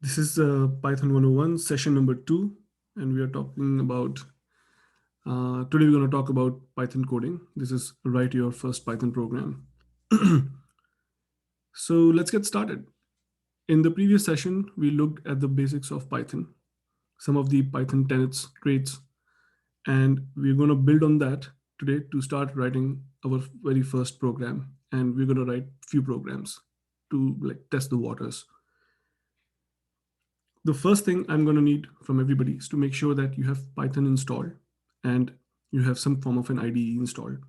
This is Python 101 session number 2, and we are talking about today we're going to talk about Python coding. This is write your first Python program. So let's get started. In the previous session, we looked at the basics of Python, some of the Python tenets, traits, and we're going to build on that today to start writing our very first program. And we're going to write few programs to test the waters. The first thing I'm going to need from everybody is to make sure that you have Python installed and you have some form of an IDE installed.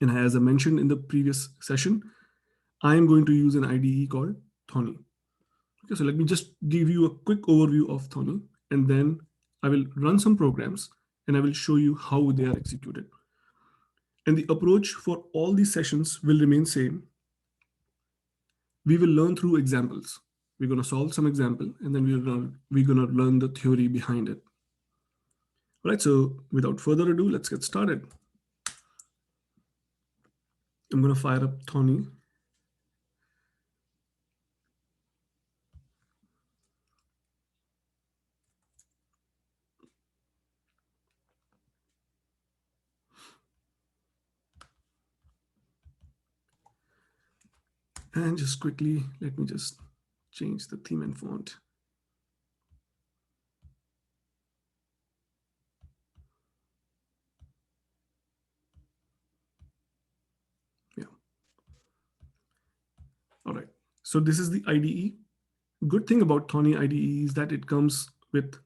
And as I mentioned in the previous session, I am going to use an IDE called Thorny. Okay, so let me just give you a quick overview of Thorny, and then I will run some programs and I will show you how they are executed. And the approach for all these sessions will remain same. We will learn through examples. We're going to solve some example, and then we're going to learn the theory behind it. All right, so without further ado, let's get started. I'm going to fire up Thorny. And just quickly, let me just change the theme and font. Yeah. All right. So this is the IDE. Good thing about Thorny IDE is that it comes with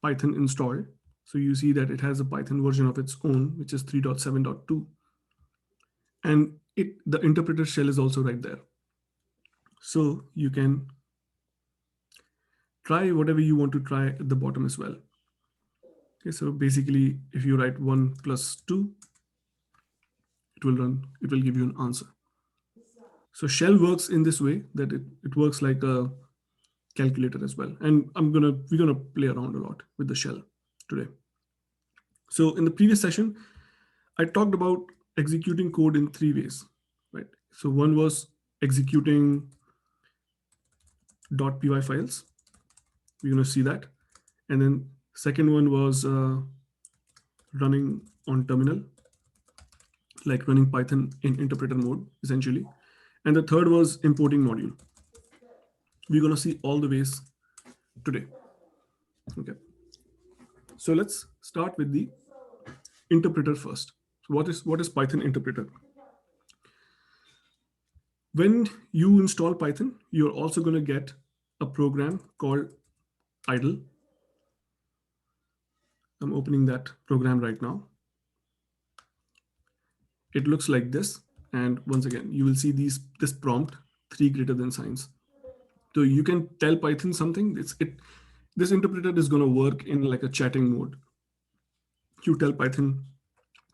Python installed. So you see that it has a Python version of its own, which is 3.7.2. And the interpreter shell is also right there. So you can try whatever you want to try at the bottom as well. Okay, so basically, if you write 1 plus 2, it will give you an answer. So shell works in this way that it works like a calculator as well. And we're gonna play around a lot with the shell today. So in the previous session, I talked about executing code in 3 ways, right? So one was executing .py files. We're gonna see that. And then second one was running on terminal, like running Python in interpreter mode, essentially. And the third was importing module. We're gonna see all the ways today. Okay. So let's start with the interpreter first. So what is Python interpreter? When you install Python, you're also going to get a program called idle. I'm opening that program right now. It looks like this. And once again, you will see this prompt, 3 greater than signs. So you can tell Python something. This interpreter is going to work in like a chatting mode. You tell Python,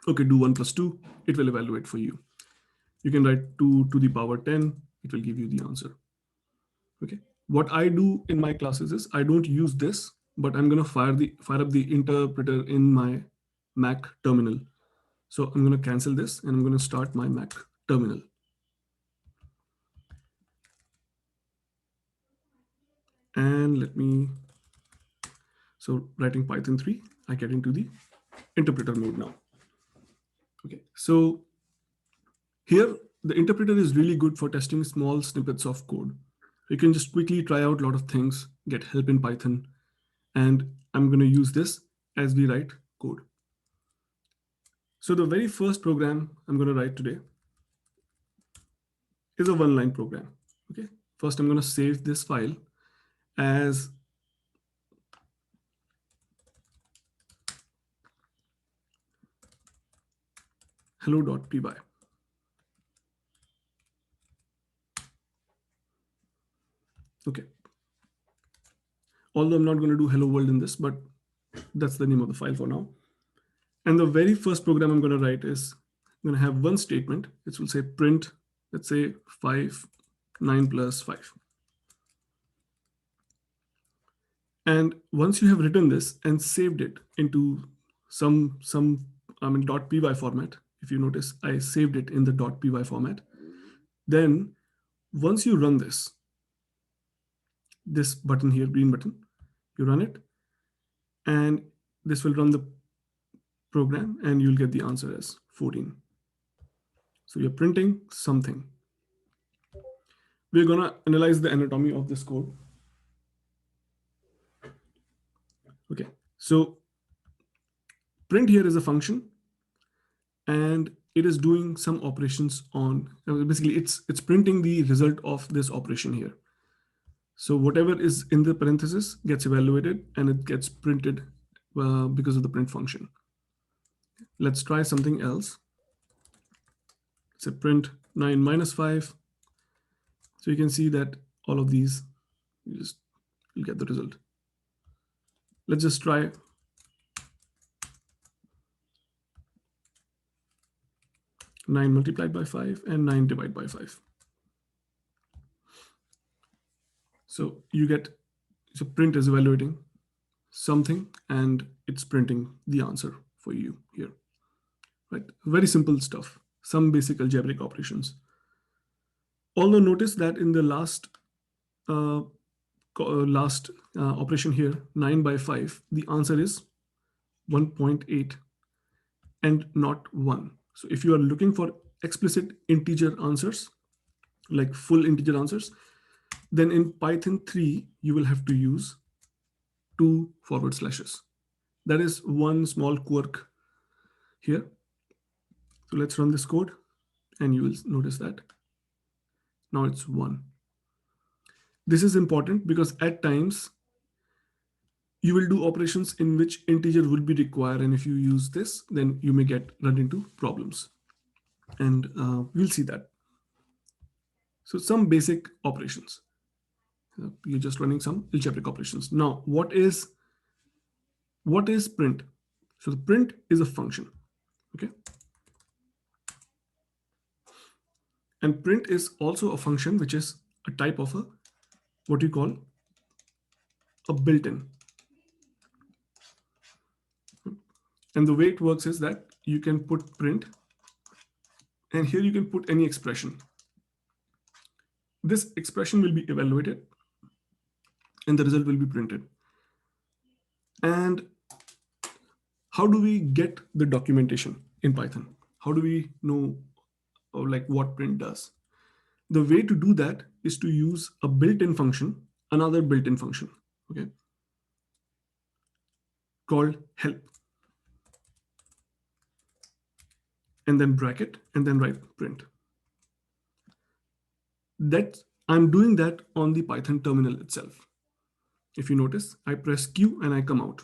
okay, do 1 plus 2, it will evaluate for you. You can write 2 to the power 10, it will give you the answer. Okay. What I do in my classes is I don't use this, but I'm going to fire up the interpreter in my Mac terminal. So I'm going to cancel this and I'm going to start my Mac terminal. And so writing Python 3, I get into the interpreter mode now. Okay, so here the interpreter is really good for testing small snippets of code. You can just quickly try out a lot of things, get help in Python, and I'm going to use this as we write code. So the very first program I'm going to write today is a 1-line program. Okay. First, I'm going to save this file as hello.py. Okay. Although I'm not going to do hello world in this, but that's the name of the file for now. And the very first program I'm going to write is I'm going to have one statement. It will say print, let's say 9 plus 5. And once you have written this and saved it into some .py format, if you notice, I saved it in the .py format. Then once you run this, this button here, green button, you run it, and this will run the program, and you'll get the answer as 14. So you're printing something. We're gonna analyze the anatomy of this code. Okay, so print here is a function, and it is doing some operations on, basically it's printing the result of this operation here. So whatever is in the parenthesis gets evaluated and it gets printed because of the print function. Let's try something else. Say print 9 minus 5. So you can see that all of these, you'll get the result. Let's just try 9 multiplied by 5 and 9 divided by 5. So you get, so print is evaluating something and it's printing the answer for you here, right? Very simple stuff, some basic algebraic operations. Although notice that in the last operation here, 9 by 5, the answer is 1.8 and not 1. So if you are looking for explicit integer answers, like full integer answers, then in Python 3, you will have to use 2 forward slashes. That is one small quirk here. So let's run this code and you will notice that now it's 1. This is important because at times you will do operations in which integer will be required, and if you use this, then you may run into problems, and we'll see that. So some basic operations. You're just running some algebraic operations. Now, what is print? So the print is a function, okay? And print is also a function which is a type of a what you call a built-in. And the way it works is that you can put print, and here you can put any expression. This expression will be evaluated and the result will be printed. And how do we get the documentation in Python? How do we know like what print does? The way to do that is to use a built-in function, another built-in function, okay, called help. And then bracket and then write print. That I'm doing that on the Python terminal itself. If you notice, I press Q and I come out.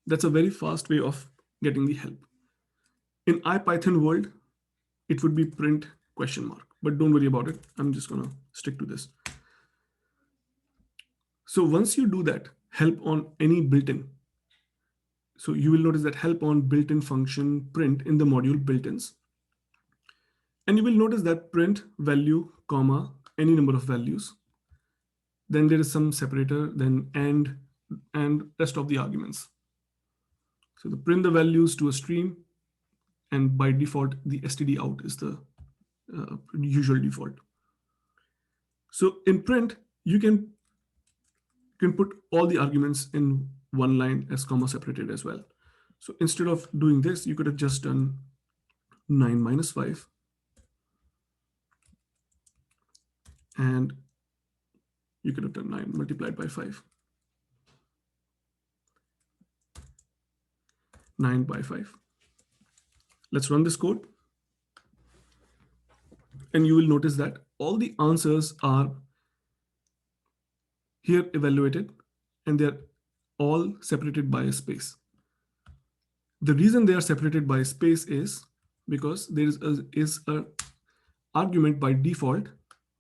That's a very fast way of getting the help. In IPython world, it would be print question mark, but don't worry about it. I'm just gonna stick to this. So once you do that, help on any built-in. So you will notice that help on built-in function print in the module built-ins. And you will notice that print value, comma, any number of values. Then there is some separator, then and rest of the arguments. So the print the values to a stream, and by default, the std out is the usual default. So in print, you can put all the arguments in one line as comma separated as well. So instead of doing this, you could have just done 9 minus 5. And you could have done 9 multiplied by 5. 9 by 5. Let's run this code. And you will notice that all the answers are here evaluated, and they're all separated by a space. The reason they are separated by a space is because there is a argument by default,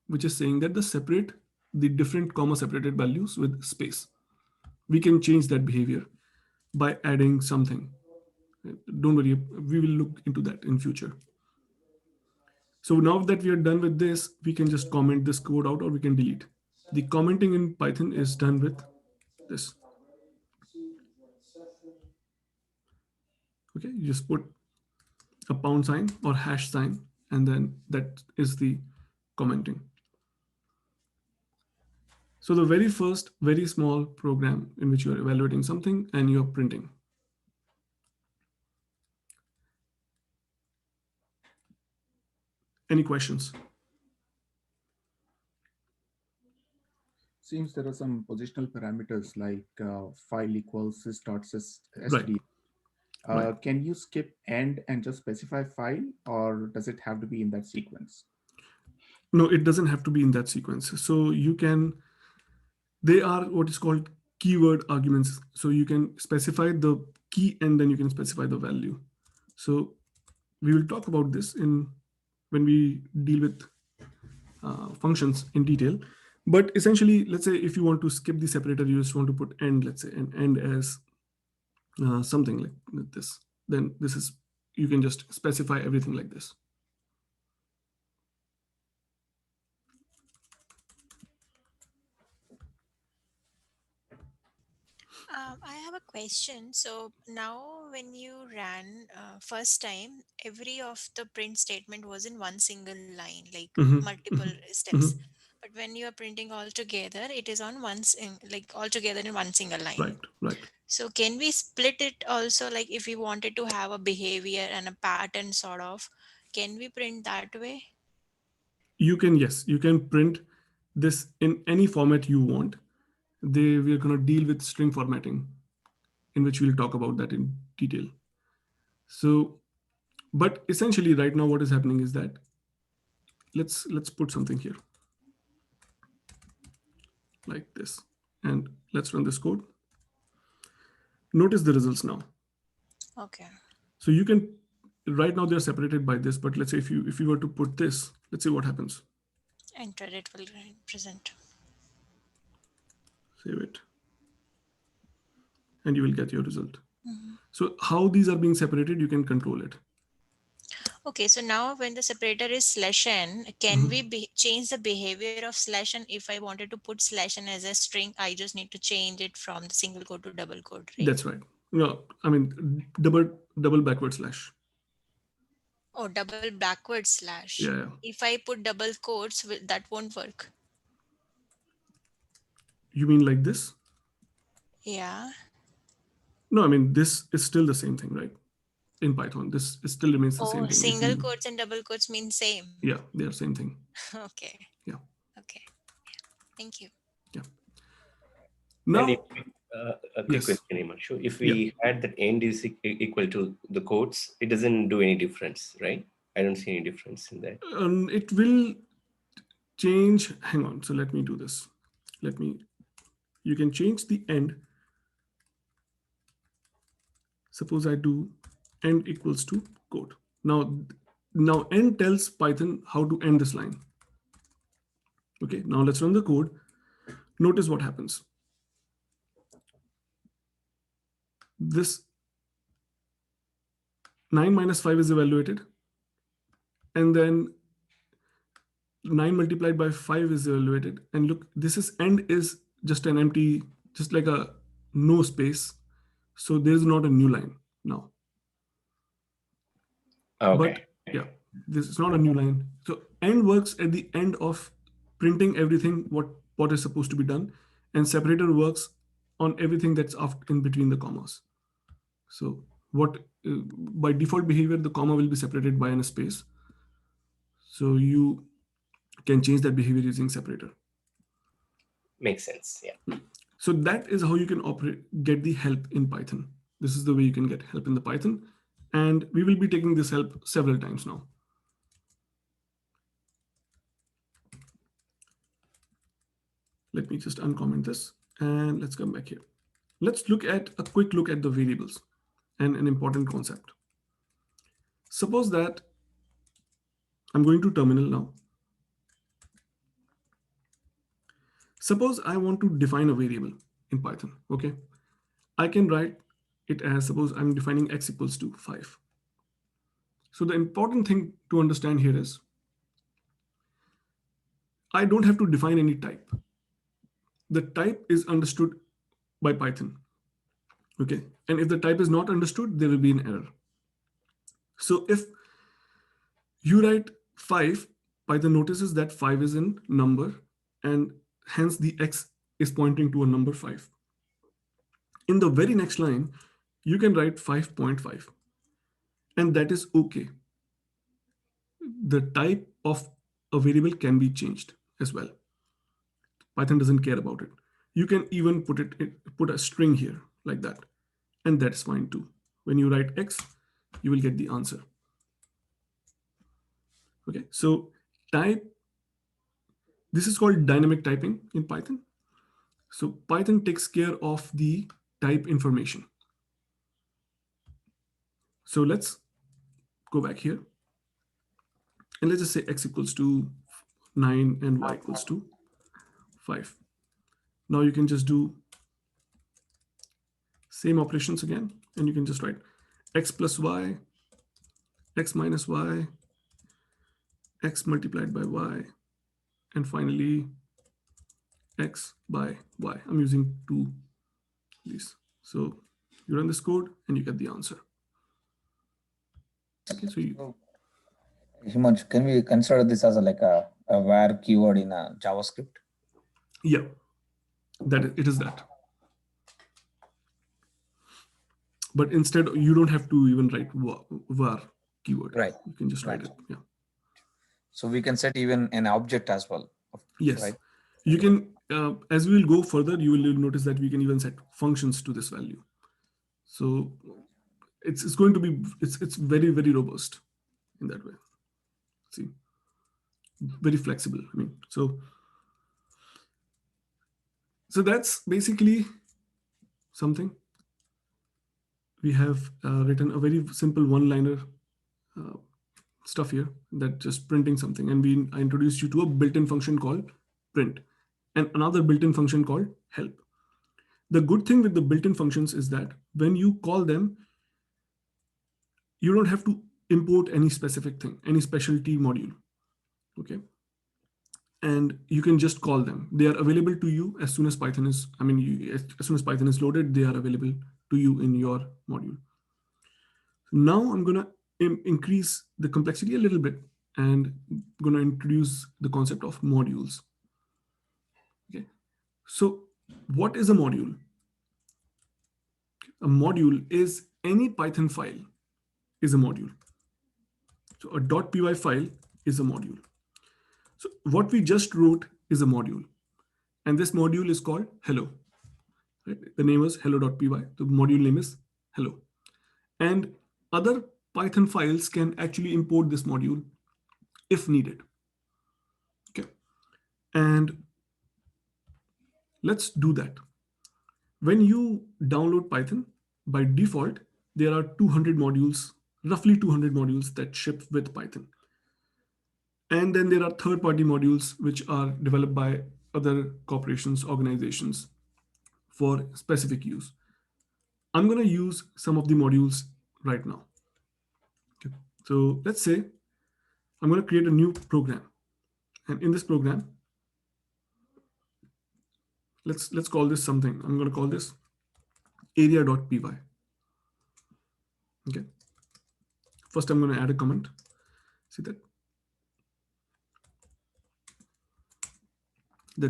which is saying that the different comma separated values with space. We can change that behavior by adding something. Don't worry, we will look into that in future. So now that we are done with this, we can just comment this code out or we can delete. The commenting in Python is done with this. Okay, you just put a pound sign or hash sign, and then that is the commenting. So the very first, very small program in which you are evaluating something and you're printing. Any questions? Seems there are some positional parameters like file equals Right, sys.std. right. Can you skip and just specify file, or does it have to be in that sequence? No, it doesn't have to be in that sequence. So you can, they are what is called keyword arguments. So you can specify the key and then you can specify the value. So we will talk about this in when we deal with functions in detail. But essentially, let's say if you want to skip the separator, you just want to put end, let's say, and end as something like this. Then this is, you can just specify everything like this. I have a question. So now, when you ran first time, every of the print statement was in one single line, like Hmm. multiple Hmm. steps. Hmm. But when you are printing all together, it is on like all together in one single line. Right, right. So can we split it also? Like if we wanted to have a behavior and a pattern, sort of, can we print that way? You can, yes, you can print this in any format you want. We're going to deal with string formatting, in which we'll talk about that in detail. So, but essentially, right now, what is happening is that let's put something here like this, and let's run this code. Notice the results now. Okay. So you can, right now they're separated by this, but let's say if you were to put this, let's see what happens. Enter it will present. Save it, and you will get your result. Mhm. So how these are being separated, you can control it. Okay, so now when the separator is slash n, can we change the behavior of slash n? If I wanted to put slash n as a string, I just need to change it from the single quote to double quote, right? That's right. No, I mean double backward slash. Oh, double backward slash. Yeah, yeah. If I put double quotes, that won't work. You mean like this? Yeah. No, I mean this is still the same thing, right? In Python, this still remains the Oh, same thing. If single you, quotes and double quotes mean same. yeah, they are same thing. Okay. Yeah, Okay. Thank you. yeah. And if Now, a quick yes, question, Imanshu, if yeah. we had that end is equal to the quotes, it doesn't do any difference, right? I don't see any difference in that. It will change. Hang on. So let me do this. Let me. You can change the end. Suppose I do end equals to code. Now end tells Python how to end this line. Okay. Now let's run the code. Notice what happens. This 9 minus 5 is evaluated, and then 9 multiplied by 5 is evaluated. And look, this is end is just an empty, just like a no space. So there's not a new line now. But Okay. yeah, this is not a new line. So end works at the end of printing everything what is supposed to be done, and separator works on everything that's after in between the commas. So what by default behavior, the comma will be separated by a space. So you can change that behavior using separator. Makes sense. Yeah. So that is how you can get the help in Python. This is the way you can get help in the Python, and we will be taking this help several times now. Let me just uncomment this and let's come back here. Let's look at a quick look at the variables and an important concept. Suppose that I'm going to terminal now. Suppose I want to define a variable in Python. Okay. I can write it as, suppose I'm defining x equals to 5. So the important thing to understand here is I don't have to define any type. The type is understood by Python. Okay. And if the type is not understood, there will be an error. So if you write 5, Python notices that 5 is in number and hence the x is pointing to a number 5. In the very next line, you can write 5.5, and that is okay. The type of a variable can be changed as well. Python doesn't care about it. You can even put a string here like that, and that's fine too. When you write x, you will get the answer. Okay, so type, this is called dynamic typing in Python. So Python takes care of the type information. So let's go back here, and let's just say x equals to 9 and y equals to 5. Now you can just do same operations again, and you can just write x plus y, x minus y, x multiplied by y, and finally x by y. I'm using two these. So you run this code and you get the answer. Okay, so Himansh, can we consider this as a where keyword in a JavaScript? yeah, it is that. But instead, you don't have to even write var keyword. Right. You can just write Right. it. Yeah. So we can set even an object as well. Yes. Right. You can, as we will go further, you will notice that we can even set functions to this value. So it's going to be, it's very, very robust in that way. See, very flexible. I mean, so that's basically something. We have written a very simple one-liner stuff here that just printing something, and I introduced you to a built-in function called print and another built-in function called help. The good thing with the built-in functions is that when you call them, you don't have to import any specific thing, any specialty module. Okay, and you can just call them. They are available to you as soon as Python is, as soon as Python is loaded, they are available to you in your module. Now I'm gonna increase the complexity a little bit, and I'm gonna introduce the concept of modules. Okay, so what is a module? A module is any Python file is a module. So a .py file is a module. So what we just wrote is a module, and this module is called hello. Right? The name is hello.py. The module name is hello, and other Python files can actually import this module if needed. Okay, and let's do that. When you download Python, by default, there are 200 modules, roughly 200 modules that ship with Python. And then there are third-party modules which are developed by other corporations, organizations for specific use. I'm going to use some of the modules right now. Okay. So let's say I'm going to create a new program. And in this program, let's call this something. I'm going to call this area.py. Okay. First, I'm going to add a comment. See that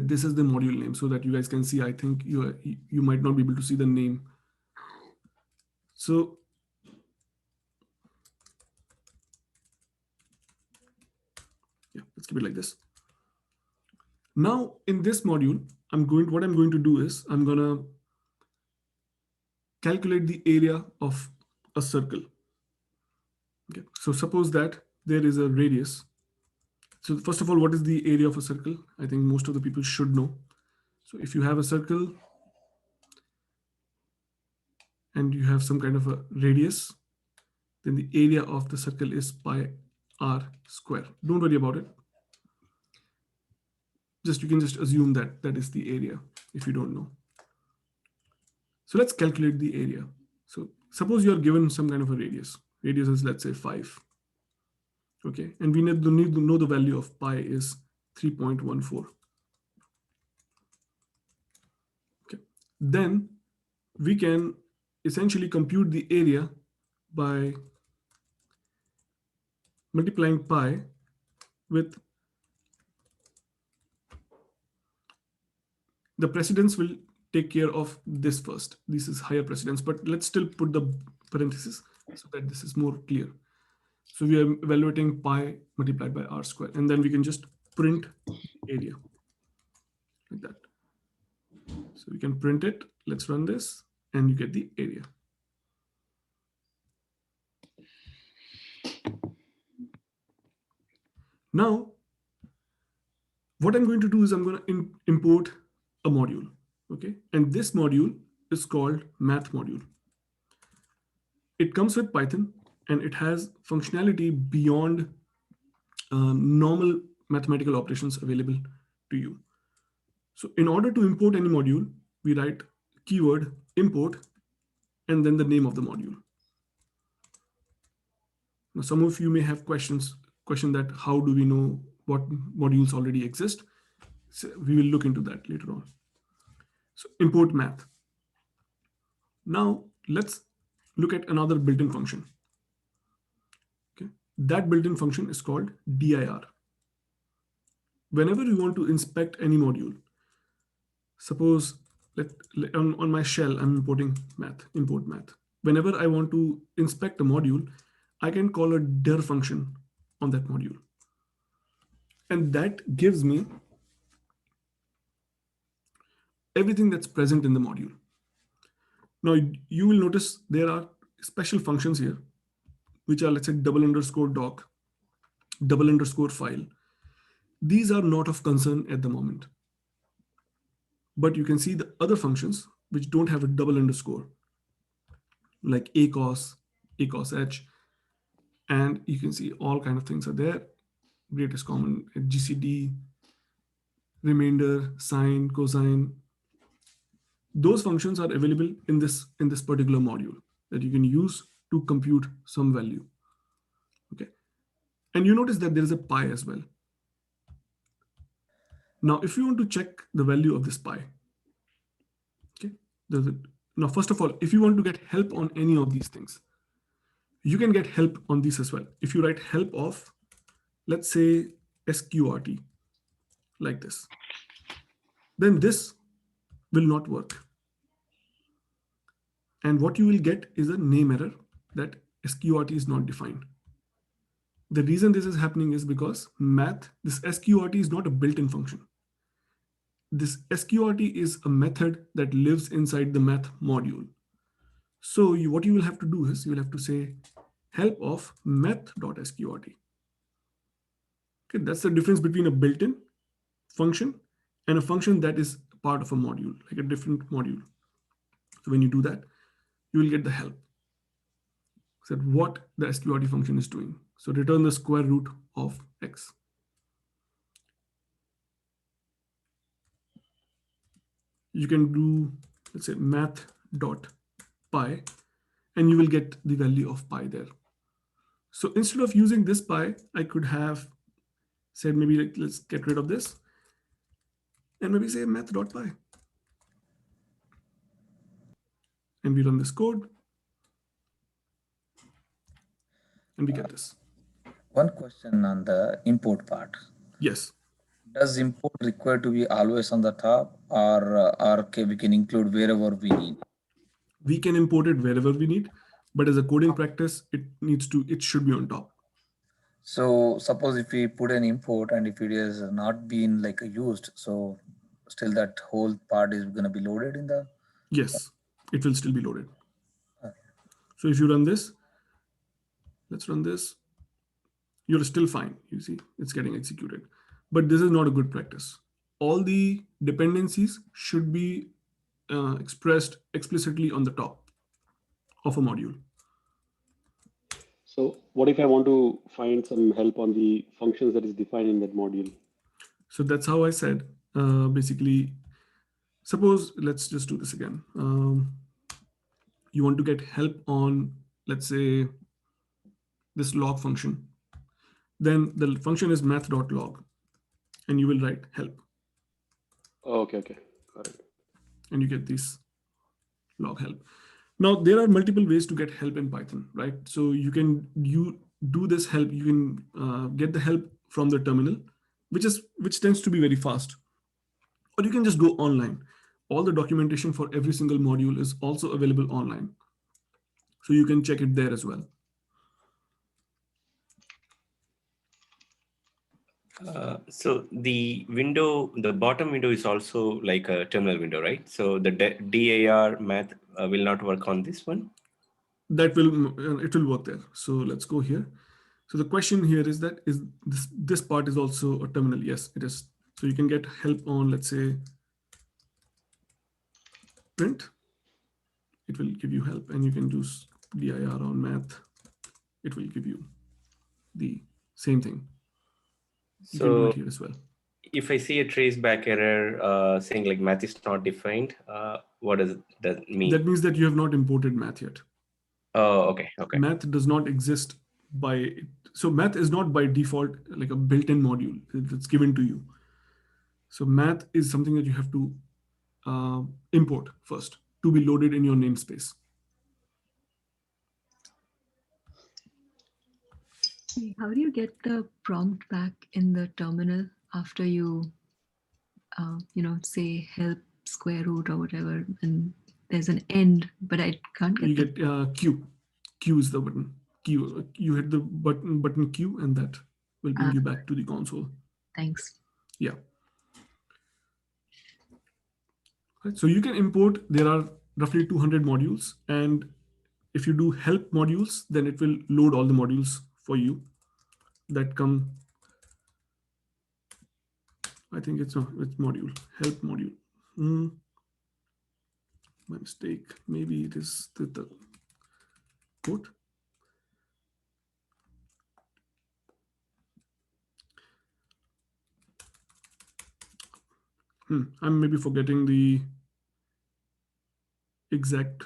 this is the module name, so that you guys can see. I think you might not be able to see the name. So yeah, let's keep it like this. Now in this module, what I'm going to do is I'm going to calculate the area of a circle. Okay, so suppose that there is a radius. So first of all, what is the area of a circle? I think most of the people should know. So if you have a circle and you have some kind of a radius, then the area of the circle is pi r square. Don't worry about it. You can just assume that that is the area if you don't know. So let's calculate the area. So suppose you are given some kind of a radius. Radius is, let's say, 5. Okay, and we need to know the value of pi is 3.14. Okay, then we can essentially compute the area by multiplying pi with The precedence will take care of this first. This is higher precedence, but let's still put the parenthesis so that this is more clear. So we are evaluating pi multiplied by r square, and then we can just print area like that. So we can print it. Let's run this, and you get the area. Now, what I'm going to do is I'm going to import a module, okay? And this module is called math module. It comes with Python, and it has functionality beyond normal mathematical operations available to you. So in order to import any module, we write keyword import and then the name of the module. Now, some of you may have question that how do we know what modules already exist? So we will look into that later on. So import math. Now let's look at another built-in function. Okay, that built-in function is called dir. Whenever you want to inspect any module, suppose on my shell, I'm importing math, import math. Whenever I want to inspect a module, I can call a dir function on that module. And that gives me everything that's present in the module. Now, you will notice there are special functions here, which are, let's say, _doc, _file. These are not of concern at the moment. But you can see the other functions which don't have a double underscore, like acos, acos-h, and you can see all kind of things are there. Greatest common, GCD, remainder, sine, cosine. Those functions are available in this particular module that you can use to compute some value. Okay, and you notice that there is a pi as well. Now, if you want to check the value of this pi, okay, now first of all, if you want to get help on any of these things, you can get help on these as well. If you write help of, let's say, sqrt like this, then this will not work. And what you will get is a name error that sqrt is not defined. The reason this is happening is because this sqrt is not a built-in function. This sqrt is a method that lives inside the math module. So what you will have to do is you will have to say help of math.sqrt. Okay, that's the difference between a built-in function and a function that is part of a module, like a different module. So when you do that, you will get the help. So what the sqrt function is doing. So return the square root of x. You can do, let's say, math.pi, and you will get the value of pi there. So instead of using this pi, I could have said maybe like, let's get rid of this and maybe say math.pi. And we run this code and we get this. One question on the import part. Yes. Does import require to be always on the top, or we can include wherever we need? We can import it wherever we need, but as a coding practice, it should be on top. So suppose if we put an import and if it is not being like used, so still that whole part is going to be loaded in the? Yes, it will still be loaded. Okay. So if you run this, let's run this, you're still fine. You see, it's getting executed. But this is not a good practice. All the dependencies should be expressed explicitly on the top of a module. So what if I want to find some help on the functions that is defined in that module? So that's how I said, basically, suppose, let's just do this again. You want to get help on, let's say, this log function. Then the function is math.log, and you will write help. Oh, okay, got it. And you get this log help. Now, there are multiple ways to get help in Python, right? So you do this help, you can get the help from the terminal, which tends to be very fast. or you can just go online. All the documentation for every single module is also available online. So you can check it there as well. So the window, the bottom window is also like a terminal window, right? So the DAR math will not work on this one. That will it will work there. So let's go here. So the question here is that is this part is also a terminal? Yes, it is. So you can get help on, let's say, print. It will give you help, and you can use dir on math. It will give you the same thing. You can do So it here as well. if I see a traceback error saying like math is not defined, what does that mean? That means that you have not imported math yet. Oh, okay. Okay. Math does not exist by, so math is not by default like a built-in module that's given to you. So math is something that you have to import first to be loaded in your namespace. How do you get the prompt back in the terminal after you, say help square root or whatever, and there's an end, but I can't get You get Q. Q is the button. Q. You hit the button Q, and that will bring you back to the console. Thanks. Yeah. Right. So you can import. There are roughly 200 modules, and if you do help modules, then it will load all the modules for you that come. I think it's module, help module. My mistake. Maybe it is the quote. I'm maybe forgetting the exact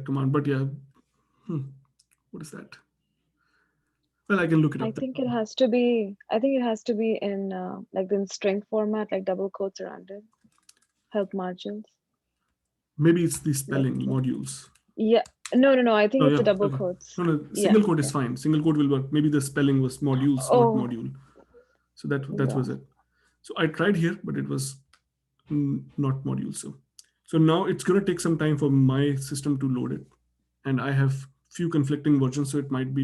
command, but yeah. What is that? Well, I can look it up. I think it has to be in like in string format, like double quotes around it. Help margins. Maybe it's the spelling Like, modules. yeah. No. I think Oh, it's yeah. a double Okay. quotes. No, Yeah, single quote is yeah. fine. Single quote will work. Maybe the spelling was modules, not Oh. module. So that Yeah. was it. So I tried here, but it was not module. So now it's going to take some time for my system to load it, and I have few conflicting versions, so it might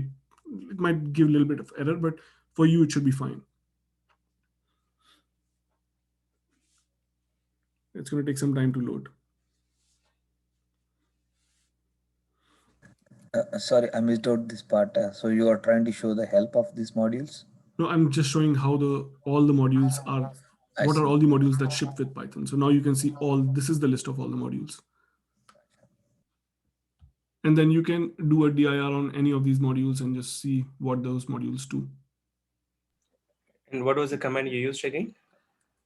give a little bit of error, but for you it should be fine. It's going to take some time to load. Sorry, I missed out this part. So you are trying to show the help of these modules? No, I'm just showing how all the modules are. What are all the modules that ship with Python? So now you can see this is the list of all the modules. And then you can do a dir on any of these modules and just see what those modules do. And what was the command you used again?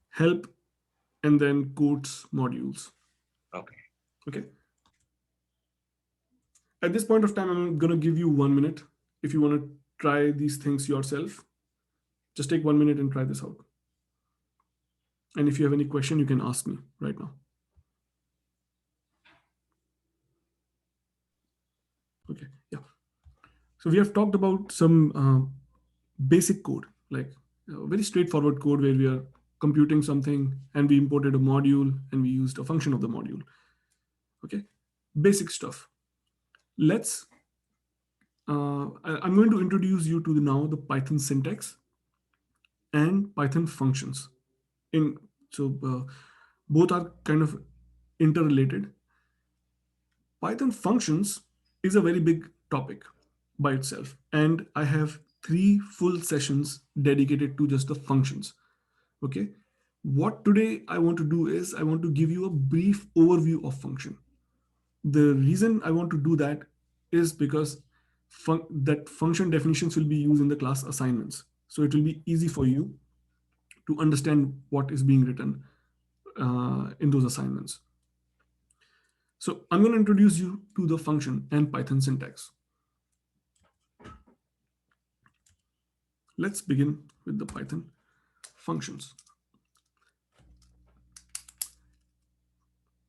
Help and then quotes modules. Okay. Okay. At this point of time, I'm going to give you 1 minute. If you want to try these things yourself, just take 1 minute and try this out. And if you have any question, you can ask me right now. Okay, yeah. So we have talked about some basic code, like very straightforward code where we are computing something and we imported a module and we used a function of the module. Okay, basic stuff. I'm going to introduce you to now the Python syntax and Python functions. Both are kind of interrelated. Python functions is a very big topic by itself, and I have 3 full sessions dedicated to just the functions. Okay, what today I want to do is I want to give you a brief overview of function. The reason I want to do that is because that function definitions will be used in the class assignments, so it will be easy for you to understand what is being written in those assignments. So I'm going to introduce you to the function and Python syntax. Let's begin with the Python functions.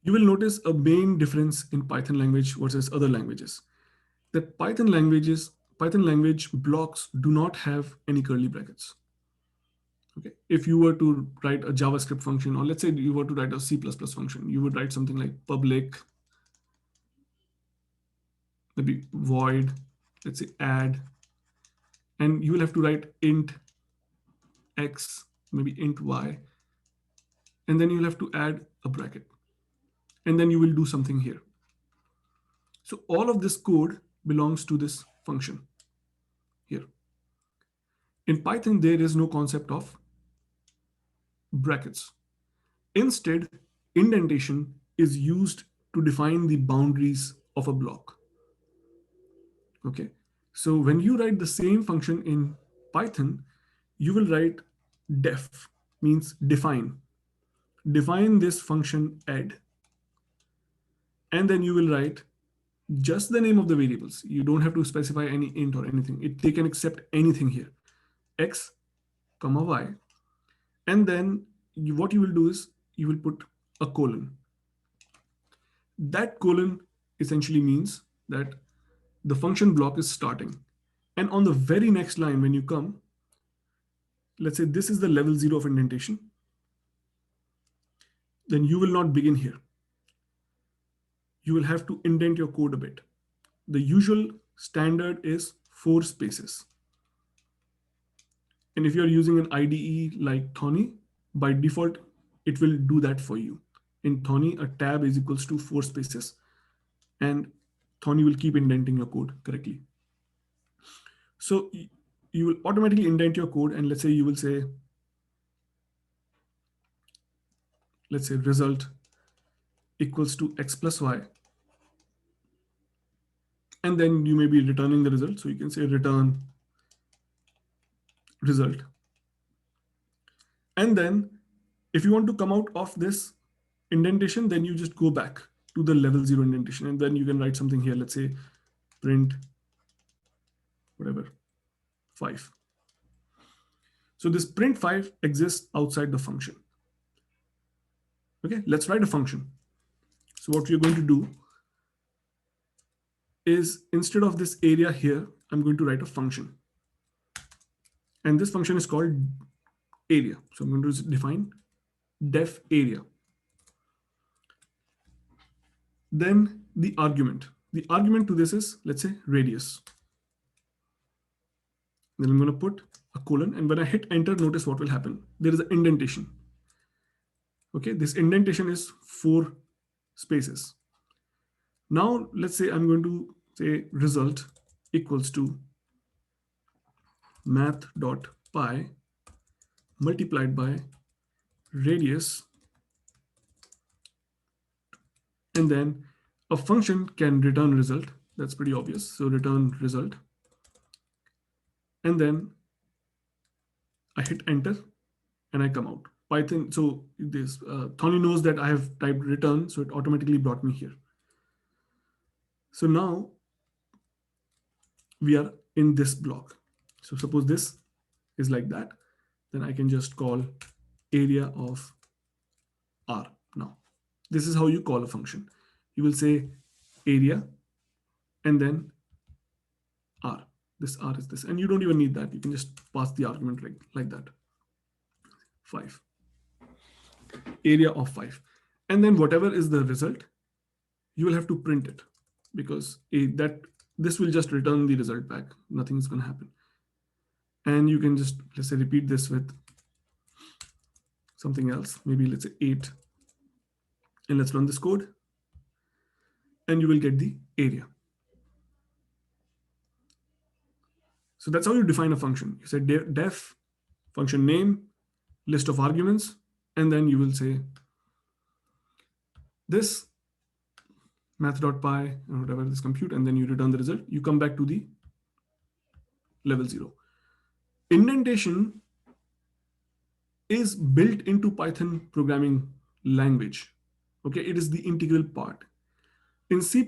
You will notice a main difference in Python language versus other languages. That Python language blocks do not have any curly brackets. Okay, if you were to write a JavaScript function, or let's say you were to write a C++ function, you would write something like public, maybe void, let's say add, and you will have to write int x, maybe int y, and then you'll have to add a bracket, and then you will do something here. So all of this code belongs to this function here. In Python, there is no concept of brackets. Instead, indentation is used to define the boundaries of a block. Okay, so when you write the same function in Python, you will write def, means define. Define this function add. And then you will write just the name of the variables. You don't have to specify any int or anything. They can accept anything here, x, comma, y. And then what you will do is you will put a colon. That colon essentially means that the function block is starting. And on the very next line, when you come, let's say this is the level 0 of indentation, then you will not begin here. You will have to indent your code a bit. The usual standard is 4 spaces. And if you're using an IDE like Thonny, by default, it will do that for you. In Thonny, a tab is equals to 4 spaces, and Thonny will keep indenting your code correctly. So you will automatically indent your code, and let's say you will say, let's say result equals to x plus y. And then you may be returning the result. So you can say return result. And then if you want to come out of this indentation, then you just go back to the level 0 indentation. And then you can write something here. Let's say print whatever 5. So this print 5 exists outside the function. Okay, let's write a function. So what we're going to do is, instead of this area here, I'm going to write a function. And this function is called area. So I'm going to define def area. Then the argument. The argument to this is, let's say, radius. Then I'm going to put a colon. And when I hit enter, notice what will happen. There is an indentation. Okay, this indentation is 4 spaces. Now, let's say I'm going to say result equals to math.py multiplied by radius. And then a function can return result. That's pretty obvious. So return result. And then I hit enter and I come out. Python, so this Thonny knows that I have typed return, so it automatically brought me here. So now we are in this block. So suppose this is like that, then I can just call area of R now. This is how you call a function. You will say area and then R. This R is this, and you don't even need that. You can just pass the argument like that. 5. Area of 5. And then whatever is the result, you will have to print it, because this will just return the result back. Nothing's going to happen. And you can just, let's say, repeat this with something else. Maybe let's say 8. And let's run this code. And you will get the area. So that's how you define a function. You say def function name, list of arguments, and then you will say this math.py and whatever this compute, and then you return the result. You come back to the level 0. Indentation is built into Python programming language. Okay, it is the integral part. In C++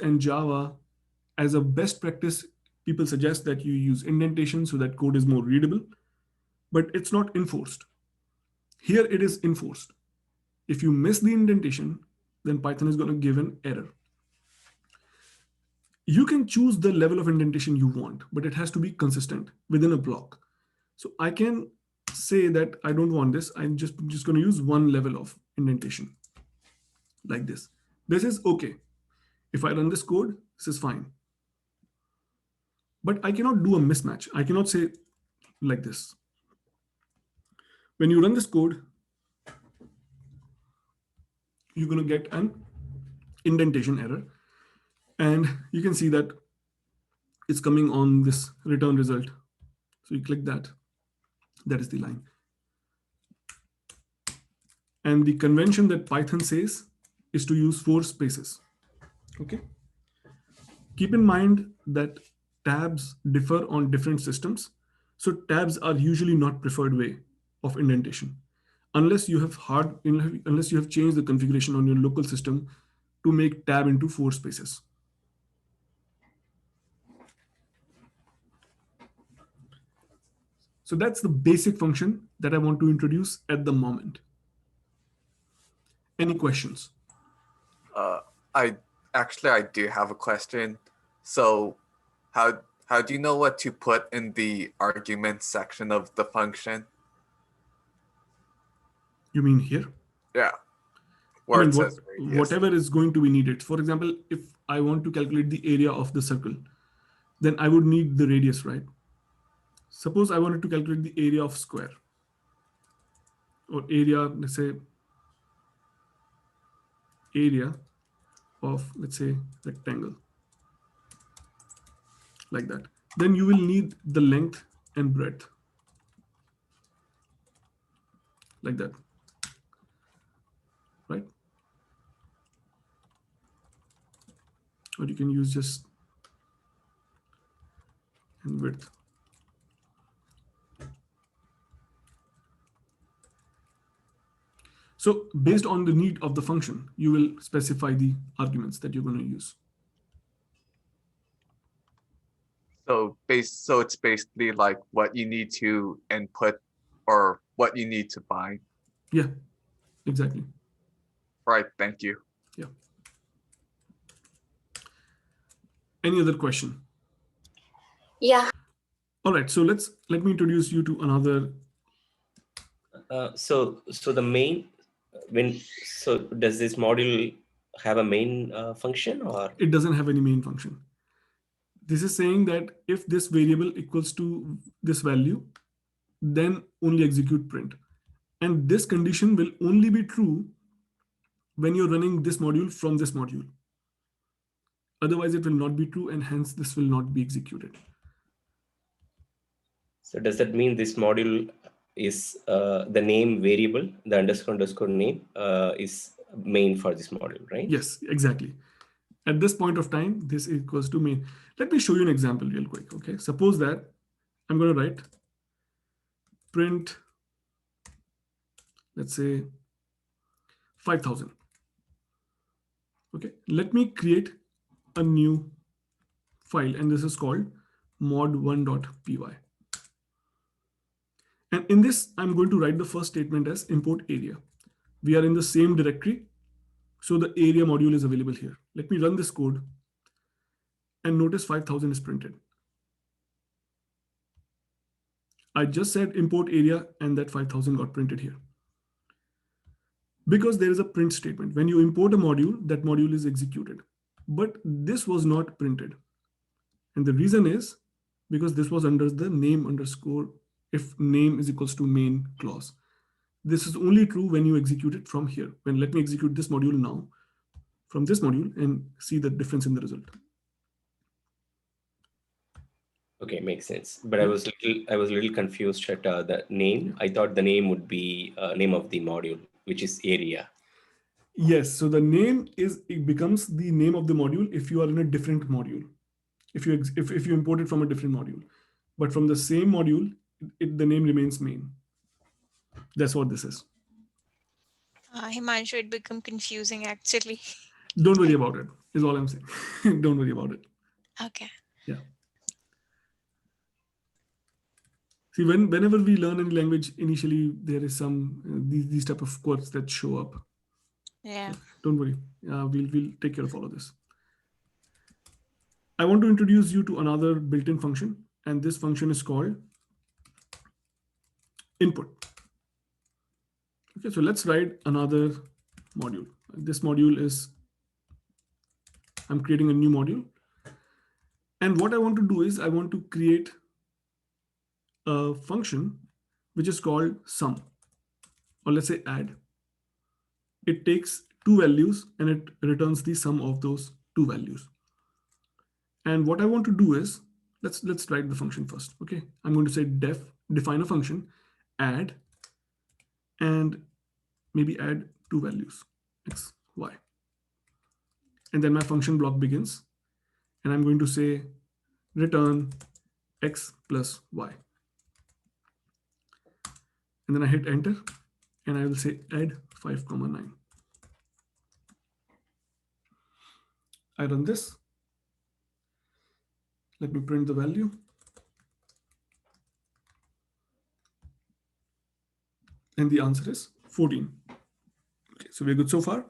and Java, as a best practice, people suggest that you use indentation so that code is more readable, but it's not enforced. Here it is enforced. If you miss the indentation, then Python is going to give an error. You can choose the level of indentation you want, but it has to be consistent within a block. So I can say that I don't want this. I'm just going to use one level of indentation like this. This is okay. If I run this code, this is fine. But I cannot do a mismatch. I cannot say like this. When you run this code, you're going to get an indentation error. And you can see that it's coming on this return result. So you click that. That is the line. And the convention that Python says is to use 4 spaces. Okay. Keep in mind that tabs differ on different systems. So tabs are usually not preferred way of indentation unless you have changed the configuration on your local system to make tab into 4 spaces. So that's the basic function that I want to introduce at the moment. Any questions? I do have a question. So how do you know what to put in the arguments section of the function? You mean here? Yeah. Where it says radius. Whatever is going to be needed. For example, if I want to calculate the area of the circle, then I would need the radius, right? Suppose I wanted to calculate the area of square or area, let's say, area of, let's say, rectangle, like that. Then you will need the length and breadth, like that, right? Or you can use just and width. So based on the need of the function, you will specify the arguments that you're going to use. So it's basically like what you need to input or what you need to bind. Yeah, exactly. Right, thank you. Yeah. Any other question? Yeah. All right, so let me introduce you to another. So the main, does this module have a main function, or It doesn't have any main function. This is saying that if this variable equals to this value, then only execute print. And this condition will only be true when you're running this module from this module. Otherwise, it will not be true, and hence this will not be executed. so does that mean this module is the name variable, the underscore name is main for this module, right? Yes, exactly. At this point of time, this equals to main. Let me show you an example real quick. Okay, suppose that I'm going to write print, let's say 5,000. Okay, let me create a new file, and this is called mod1.py. And in this, I'm going to write the first statement as import area. We are in the same directory, so the area module is available here. Let me run this code, and notice 5,000 is printed. I just said import area, and that 5,000 got printed here. Because there is a print statement. When you import a module, that module is executed. But this was not printed. And the reason is because this was under the name underscore if name is equals to main clause. This is only true when you execute it from here. When let me execute this module now from this module and see the difference in the result. Okay, makes sense. But I was a little confused at the name. I thought the name would be name of the module, which is area. Yes, so the name it becomes the name of the module if you are in a different module. If you import it from a different module, but from the same module, the name remains main. That's what this is. Himanshu, it become confusing actually. Don't worry about it, is all I'm saying. Don't worry about it. Okay. Yeah. See, whenever we learn any language, initially there is some these type of quirks that show up. Yeah. Don't worry. We'll take care of all of this. I want to introduce you to another built-in function, and this function is called input. Okay, so let's write another module. This module is, I'm creating a new module. And what I want to do is I want to create a function which is called sum, or let's say add. It takes two values and it returns the sum of those two values. And what I want to do is, let's write the function first. Okay, I'm going to say define a function, add, and maybe add two values, x, y. And then my function block begins. And I'm going to say return x plus y. And then I hit enter and I will say add 5, 9. I run this. Let me print the value. And the answer is 14. Okay, so we're good so far.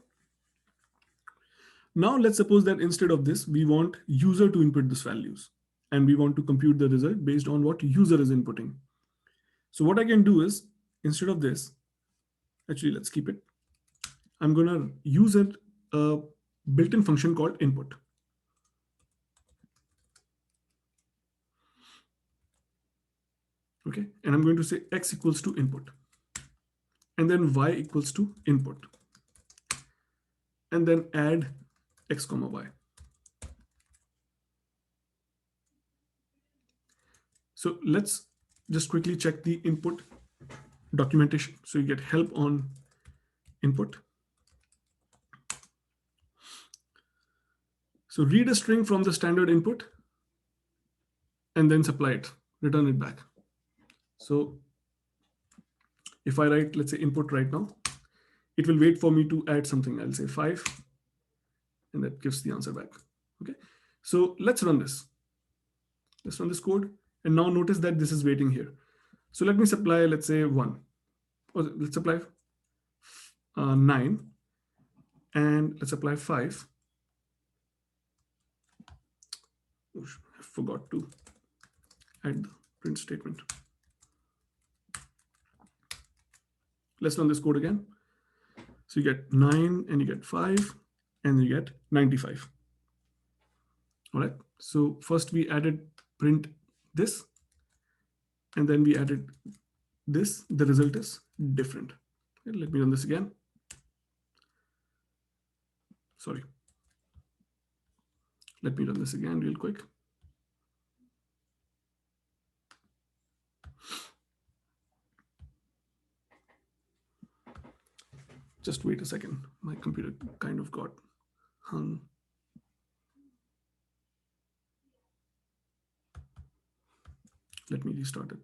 Now let's suppose that instead of this, we want user to input these values and we want to compute the result based on what user is inputting. So what I can do is, instead of this, actually let's keep it. I'm gonna use a built-in function called input. Okay, and I'm going to say x equals to input, and then y equals to input, and then add x comma y. So let's just quickly check the input documentation. So you get help on input. So read a string from the standard input and then supply it, return it back. So if I write, let's say input right now, it will wait for me to add something. I'll say 5, and that gives the answer back. Okay, so let's run this. Let's run this code. And now notice that this is waiting here. So let me supply, let's say 1, or let's apply 9, and let's apply 5. Oh, I forgot to add the print statement. Let's run this code again. So you get 9 and you get 5 and you get 95. All right. So first we added print this and then we added this. The result is different. Okay, let me run this again. Sorry. Let me run this again real quick. Just wait a second. My computer kind of got hung. Let me restart it.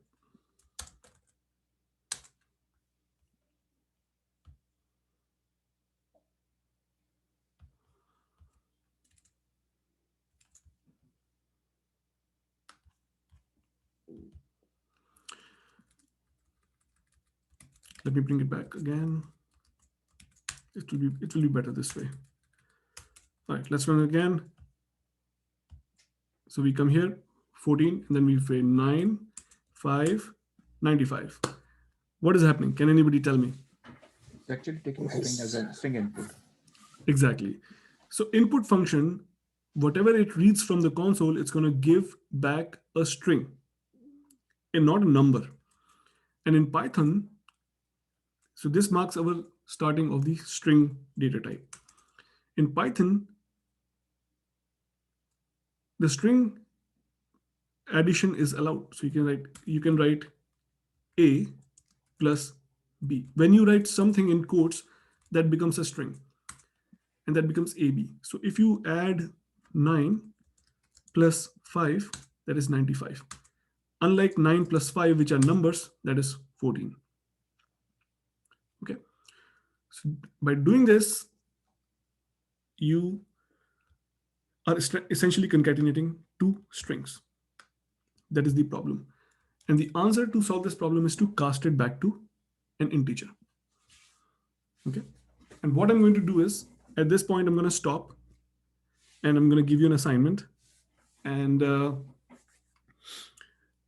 Let me bring it back again. It will be better this way. All right, let's run again. So we come here, 14, and then we say 9, 5, 95. What is happening? Can anybody tell me? It's actually taking string as a string input. Exactly. So input function, whatever it reads from the console, it's going to give back a string and not a number. And in Python, so this marks our starting of the string data type. In Python, the string addition is allowed. So you can write A plus B. When you write something in quotes, that becomes a string and that becomes AB. So if you add 9 plus 5, that is 95. Unlike 9 plus 5, which are numbers, that is 14. Okay. So by doing this, you are essentially concatenating two strings. That is the problem. And the answer to solve this problem is to cast it back to an integer. Okay. And what I'm going to do is, at this point, I'm going to stop and I'm going to give you an assignment. And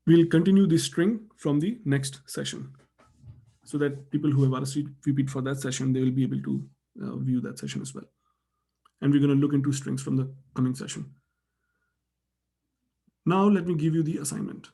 we'll continue this string from the next session. so that people who have RSVP'd for that session, they will be able to view that session as well. And we're going to look into strings from the coming session. Now let me give you the assignment.